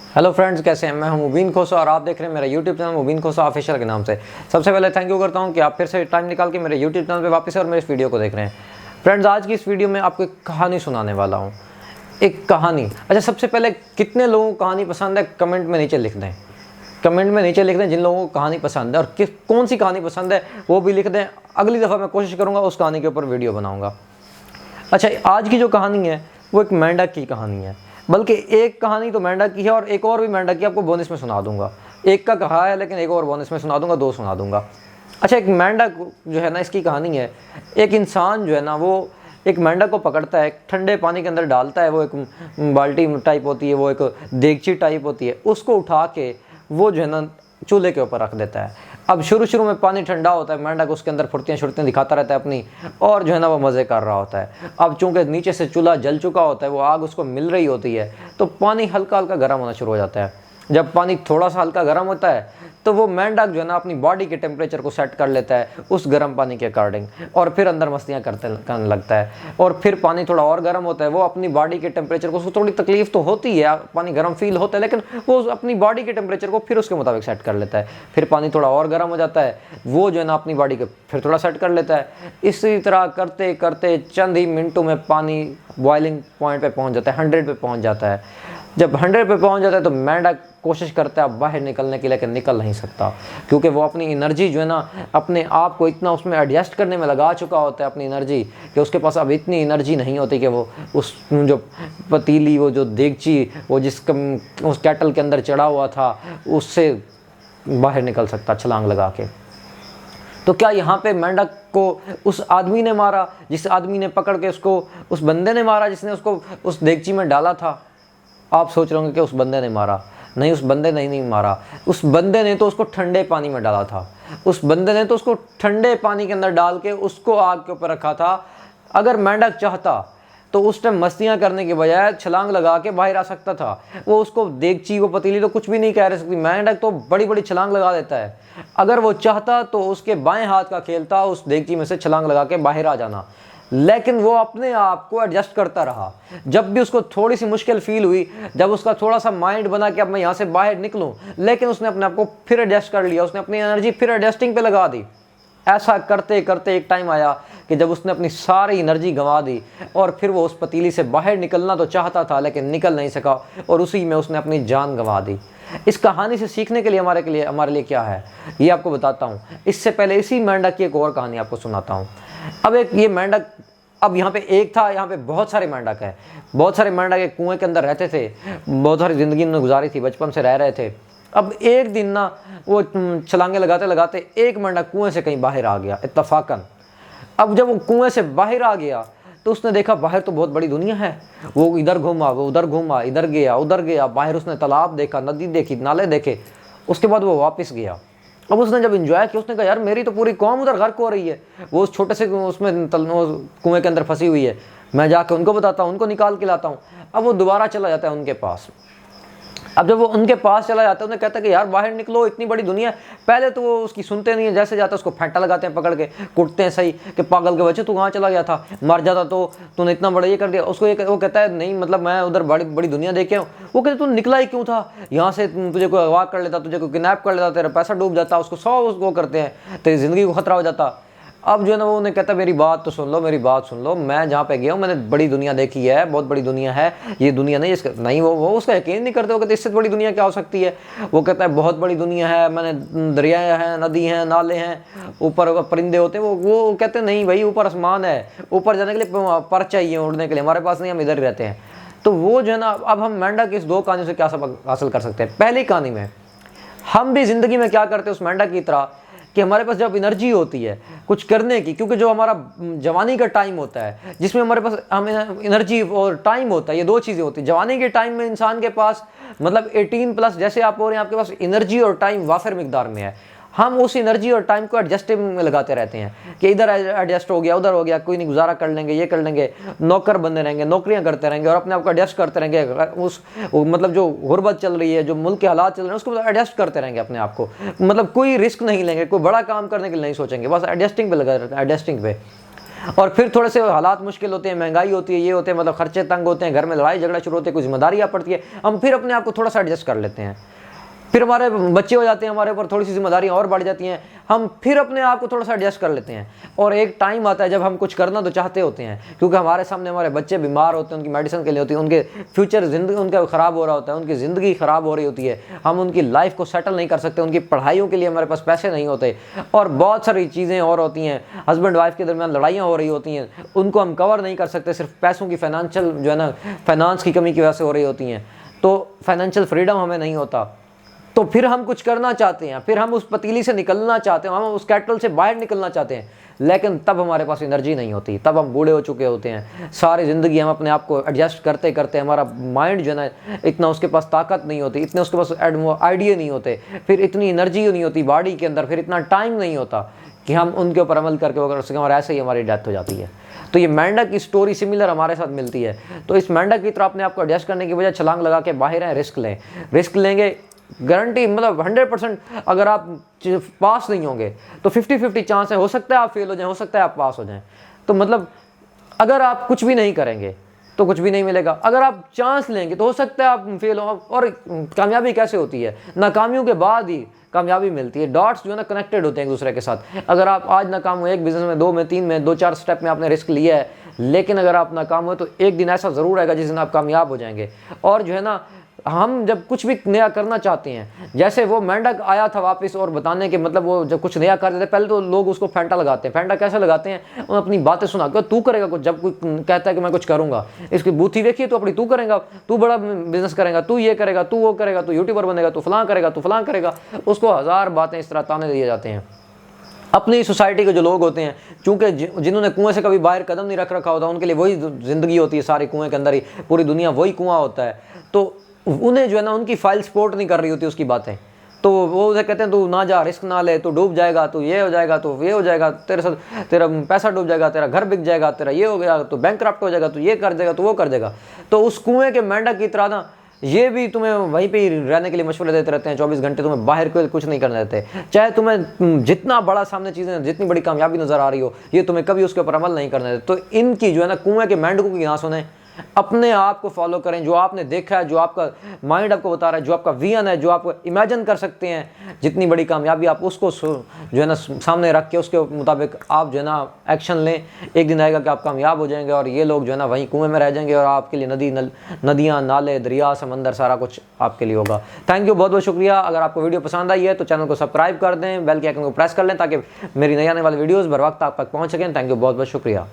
Hello friends, कैसे हैं? मैं हूं मुबीन खोसा और आप देख रहे हैं मेरा यूट्यूब चैनल मुबीन खोसा ऑफिशियल के नाम से। सबसे पहले थैंक यू करता हूं कि आप फिर से टाइम निकाल के मेरे यूट्यूब चैनल पे वापस और मेरे इस वीडियो को देख रहे हैं। फ्रेंड्स, आज की इस वीडियो में आपको एक कहानी सुनाने वाला हूँ। एक कहानी। अच्छा, सबसे पहले कितने लोगों को कहानी पसंद है कमेंट में नीचे लिख दें। कमेंट में नीचे लिख दें जिन लोगों को कहानी पसंद है, और कौन सी कहानी पसंद है वो भी लिख दें। अगली दफ़ा मैं कोशिश करूँगा उस कहानी के ऊपर वीडियो बनाऊँगा। अच्छा, आज की जो कहानी है वो एक मेंढक की कहानी है। बल्कि एक कहानी तो मेंढक की है और एक और भी मेंढक की आपको बोनस में सुना दूंगा। एक का कहा है लेकिन एक और बोनस में सुना दूंगा, दो सुना दूंगा। अच्छा, एक मेंढक जो है ना, इसकी कहानी है। एक इंसान जो है ना, वो एक मेंढक को पकड़ता है, ठंडे पानी के अंदर डालता है। वो एक बाल्टी टाइप होती है, वो एक देगची टाइप होती है, उसको उठा के वो जो है ना चूल्हे के ऊपर रख देता है। अब शुरू में पानी ठंडा होता है, मेंढक उसके अंदर फुर्तियाँ छुर्तियाँ दिखाता रहता है अपनी, और जो है ना वो मज़े कर रहा होता है। अब चूंकि नीचे से चूल्हा जल चुका होता है, वो आग उसको मिल रही होती है, तो पानी हल्का हल्का गर्म होना शुरू हो जाता है। जब पानी थोड़ा सा हल्का गर्म होता है तो वो मेंढक जो है ना अपनी बॉडी के टेम्परेचर को सेट कर लेता है उस गर्म पानी के अकॉर्डिंग, और फिर अंदर मस्तियाँ करने लगता है। और फिर पानी थोड़ा और गर्म होता है, वो अपनी बॉडी के टेम्परेचर को, उसको थोड़ी तकलीफ तो होती है, पानी गर्म फील होता है, लेकिन वो अपनी बॉडी के टेम्परेचर को फिर उसके मुताबिक सेट कर लेता है। फिर पानी थोड़ा और गर्म हो जाता है, वो जो है ना अपनी बॉडी को फिर थोड़ा सेट कर लेता है। इसी तरह करते करते चंद ही मिनटों में पानी बॉइलिंग पॉइंट पे पहुंच जाता है, 100 पे पहुंच जाता है। जब 100 पे पहुंच जाता है तो मेंढक कोशिश करता है बाहर निकलने की, लेकिन निकल नहीं सकता, क्योंकि वो अपनी एनर्जी जो है ना, अपने आप को इतना उसमें एडजस्ट करने में लगा चुका होता है अपनी एनर्जी, कि उसके पास अब इतनी एनर्जी नहीं होती कि वो उस जो पतीली, वो जो देगची, वो उस कैटल के अंदर चढ़ा हुआ था, उससे बाहर निकल सकता छलांग लगा के। तो क्या यहाँ पे मेंढक को उस आदमी ने मारा, जिस आदमी ने पकड़ के उसको, उस बंदे ने मारा जिसने उसको उस देगची में डाला था? आप सोच रहे होंगे कि उस बंदे ने मारा। नहीं, उस बंदे ने नहीं मारा। उस बंदे ने तो उसको ठंडे पानी में डाला था। उस बंदे ने तो उसको ठंडे पानी के अंदर डाल के उसको आग के ऊपर रखा था। अगर मेंढक चाहता तो उस टाइम मस्तियाँ करने के बजाय छलांग लगा के बाहर आ सकता था। वो उसको देगची, वो पतीली तो कुछ भी नहीं कह रह सकती, मेंढक तो बड़ी बड़ी छलांग लगा देता है। अगर वो चाहता तो उसके बाएं हाथ का खेल था उस देगची में से छलांग लगा के बाहर आ जाना, लेकिन वो अपने आप को एडजस्ट करता रहा। जब भी उसको थोड़ी सी मुश्किल फील हुई, जब उसका थोड़ा सा माइंड बना कि अब मैं यहाँ से बाहर निकलूं, लेकिन उसने अपने आप को फिर एडजस्ट कर लिया, उसने अपनी एनर्जी फिर एडजस्टिंग पे लगा दी। ऐसा करते करते एक टाइम आया कि जब उसने अपनी सारी एनर्जी गंवा दी, और फिर वो उस पतीली से बाहर निकलना तो चाहता था लेकिन निकल नहीं सका, और उसी में उसने अपनी जान गंवा दी। इस कहानी से सीखने के लिए हमारे लिए क्या है, ये आपको बताता हूँ। इससे पहले इसी मेंढक की एक और कहानी आपको सुनाता हूँ। अब एक ये मेंढक, अब यहाँ पे एक था, यहाँ पे बहुत सारे मेंढक हैं। बहुत सारे मेंढक एक कुएं के अंदर रहते थे, बहुत सारी ज़िंदगी उन्होंने गुजारी थी, बचपन से रह रहे थे। अब एक दिन ना वो छलांगे लगाते लगाते एक मेंढक कुएं से कहीं बाहर आ गया इत्तफाकन। अब जब वो कुएं से बाहर आ गया तो उसने देखा बाहर तो बहुत बड़ी दुनिया है। वो इधर घूमा, वो उधर घूमा, इधर गया उधर गया, बाहर उसने तालाब देखा, नदी देखी, नाले देखे। उसके बाद वो वापस गया। अब उसने जब एंजॉय किया, उसने कहा यार मेरी तो पूरी कौम उधर गर्क हो रही है, वो उस छोटे से उसमें कुएं के अंदर फंसी हुई है, मैं जाकर उनको बताता हूँ, उनको निकाल के लाता हूँ। अब वो दोबारा चला जाता है उनके पास। अब जब वो उनके पास चला जाता है, उन्हें कहता है कि यार बाहर निकलो, इतनी बड़ी दुनिया है। पहले तो वो उसकी सुनते नहीं है, जैसे जाता है उसको फेंटा लगाते हैं, पकड़ के कुटते हैं सही कि पागल के बच्चे, तू कहाँ चला गया था, मर जाता तो तूने इतना बड़ा ये कर दिया। उसको वो कहता है नहीं, मतलब मैं उधर बड़ी बड़ी दुनिया देख के हूँ। वो कहते तू निकला ही क्यों था यहाँ से, तुझे कोई अगवा कर लेता, तुझे कोई किडनैप कर लेता, तेरा पैसा डूब जाता, उसको 100 उसको करते हैं, तेरी ज़िंदगी को खतरा हो जाता। अब जो है ना वो उन्हें कहता मेरी बात तो सुन लो, मेरी बात सुन लो, मैं जहाँ पे गया हूँ मैंने बड़ी दुनिया देखी है, बहुत बड़ी दुनिया है, ये दुनिया नहीं इसका नहीं। वो उसका यकीन नहीं करते। वो कहते इससे बड़ी दुनिया क्या हो सकती है। वो कहता है बहुत बड़ी दुनिया है, मैंने दरिया हैं, नदी हैं, नाले हैं, ऊपर परिंदे होते हैं। वो कहते नहीं भाई, ऊपर आसमान है, ऊपर जाने के लिए पर चाहिए उड़ने के लिए, हमारे पास नहीं, हम इधर ही रहते हैं। तो वो जो है ना, अब हम मेंढक इस दो कहानियों से क्या सबक हासिल कर सकते हैं। पहली कहानी में हम भी ज़िंदगी में क्या करते हैं उस मेंढक की तरह, कि हमारे पास जब एनर्जी होती है कुछ करने की, क्योंकि जो हमारा जवानी का टाइम होता है जिसमें हमारे पास हमें एनर्जी और टाइम होता है, ये दो चीज़ें होती है। जवानी के टाइम में इंसान के पास मतलब 18+ जैसे आप हो रहे हैं, आपके पास एनर्जी और टाइम वाफिर मिकदार में है। हम उस एनर्जी और टाइम को एडजस्टिंग में लगाते रहते हैं कि इधर एडजस्ट हो गया, उधर हो गया, कोई नहीं, गुजारा कर लेंगे, ये कर लेंगे, नौकर बने रहेंगे, नौकरियां करते रहेंगे और अपने आप को एडजस्ट करते रहेंगे। उस मतलब जो गुर्बत चल रही है, जो मुल्क के हालात चल रहे हैं, उसको एडजस्ट करते रहेंगे अपने आप को। मतलब कोई रिस्क नहीं लेंगे, कोई बड़ा काम करने के लिए नहीं सोचेंगे, बस एडजस्टिंग पे लगा रहते हैं, एडजस्टिंग पे। और फिर थोड़े से हालात मुश्किल होते हैं, महंगाई होती है, ये होते हैं, मतलब खर्चे तंग होते हैं, घर में लड़ाई झगड़ा शुरू होते हैं, कुछ जिम्मेदारियाँ पड़ती है, हम फिर अपने आप को थोड़ा सा एडजस्ट कर लेते हैं। फिर हमारे बच्चे हो जाते हैं, हमारे ऊपर थोड़ी सी जिम्मेदारियाँ और बढ़ जाती हैं, हम फिर अपने आप को थोड़ा सा एडजस्ट कर लेते हैं। और एक टाइम आता है जब हम कुछ करना तो चाहते होते हैं, क्योंकि हमारे सामने हमारे बच्चे बीमार होते हैं, उनकी मेडिसिन के लिए होती है, उनके फ्यूचर ज़िंदगी उनका ख़राब हो रहा होता है, उनकी ज़िंदगी ख़राब हो रही होती है, हम उनकी लाइफ को सेटल नहीं कर सकते, उनकी पढ़ाइयों के लिए हमारे पास पैसे नहीं होते, और बहुत सारी चीज़ें और होती हैं, हस्बैंड वाइफ के दरमियान लड़ाइयाँ हो रही होती हैं, उनको हम कवर नहीं कर सकते, सिर्फ पैसों की फाइनेंशियल जो है ना, फाइनेंस की कमी की वजह से हो रही होती हैं, तो फाइनेंशियल फ्रीडम हमें नहीं होता। तो फिर हम कुछ करना चाहते हैं, फिर हम उस पतीली से निकलना चाहते हैं, हम उस कैटल से बाहर निकलना चाहते हैं, लेकिन तब हमारे पास एनर्जी नहीं होती, तब हम बूढ़े हो चुके होते हैं। सारी ज़िंदगी हम अपने आप को एडजस्ट करते करते, हमारा माइंड जो है ना, इतना उसके पास ताकत नहीं होती, इतने उसके पास आइडिया नहीं होते, फिर इतनी एनर्जी नहीं होती बॉडी के अंदर, फिर इतना टाइम नहीं होता कि हम उनके ऊपर अमल करके वो कर सकें, और ऐसे ही हमारी डेथ हो जाती है। तो ये मेंढक की स्टोरी सिमिलर हमारे साथ मिलती है। तो इस मेंढक की तरह अपने आप को एडजस्ट करने की बजाय छलांग लगा के बाहर आए, रिस्क लें। रिस्क लेंगे, गारंटी मतलब 100%। अगर आप पास नहीं होंगे तो 50-50 चांस है, हो सकता है आप फेल हो जाएं, हो सकता है आप पास हो जाएं। तो मतलब अगर आप कुछ भी नहीं करेंगे तो कुछ भी नहीं मिलेगा, अगर आप चांस लेंगे तो हो सकता है आप फेल हो। और कामयाबी कैसे होती है, नाकामियों के बाद ही कामयाबी मिलती है। डॉट्स जो है ना कनेक्टेड होते हैं एक दूसरे के साथ। अगर आप आज नाकाम हुए एक बिजनेस में, 2 में, 3 में, 2-4 स्टेप में आपने रिस्क लिया है, लेकिन अगर आप नाकाम हुए तो एक दिन ऐसा ज़रूर आएगा जिस दिन आप कामयाब हो जाएंगे। और जो है ना, हम जब कुछ भी नया करना चाहते हैं, जैसे वो मेंढक आया था वापस और बताने के मतलब, वो जब कुछ नया करते थे पहले तो लोग उसको फेंटा लगाते हैं। फेंटा कैसे लगाते हैं, वो अपनी बातें सुना के, तू करेगा कुछ, जब कोई कहता है कि मैं कुछ करूंगा, इसकी बूथी देखिए तो अपनी, तू करेगा, तू बड़ा बिजनेस करेगा, तू ये करेगा, तू वो करेगा, तू यूट्यूबर बनेगा, तू फलां करेगा, तू फलां करेगा, उसको 1000 बातें इस तरह ताने दिए जाते हैं। अपनी सोसाइटी के जो लोग होते हैं, चूंकि जिन्होंने कुएं से कभी बाहर कदम नहीं रख रखा होता, उनके लिए वही ज़िंदगी होती है, सारे कुएं के अंदर ही, पूरी दुनिया वही कुआं होता है। तो उन्हें जो है ना, उनकी फाइल सपोर्ट नहीं कर रही होती उसकी बातें, तो वो उसे कहते हैं तू ना जा, रिस्क ना ले, तू डूब जाएगा, तू ये हो जाएगा, तो ये हो जाएगा, तेरे साथ तेरा पैसा डूब जाएगा, तेरा घर बिक जाएगा, तेरा ये हो गया, तो बैंकक्रप्ट हो जाएगा, तू ये कर देगा, तो वो कर देगा। तो उस कुएं के मेंढक की तरह ना, ये भी तुम्हें वहीं पे ही रहने के लिए मशवरे देते रहते हैं 24 घंटे, तुम्हें बाहर को कुछ नहीं करने देते। चाहे तुम्हें जितना बड़ा सामने चीज़ें, जितनी बड़ी कामयाबी नज़र आ रही हो, ये तुम्हें कभी उसके ऊपर अमल नहीं करने देते। तो इनकी जो है ना, कुएं के मेंढकों की ना सुने, अपने आप को फॉलो करें, जो आपने देखा है, जो आपका माइंड आपको बता रहा है, जो आपका विजन है, जो आप इमेजिन कर सकते हैं, जितनी बड़ी कामयाबी आप उसको जो है ना सामने रख के उसके मुताबिक आप जो है ना एक्शन लें। एक दिन आएगा कि आप कामयाब हो जाएंगे, और ये लोग जो है ना वहीं कुएं में रह जाएंगे, और आपके लिए नदियाँ, नाले, दरिया, समंदर, सारा कुछ आपके लिए होगा। थैंक यू, बहुत बहुत शुक्रिया। अगर आपको वीडियो पसंद आई है तो चैनल को सब्सक्राइब कर दें, बेल के आइकन को प्रेस कर लें, ताकि मेरी नई आने वाली वीडियोज़ बर वक्त आप तक पहुँच सकें। थैंक यू, बहुत बहुत शुक्रिया।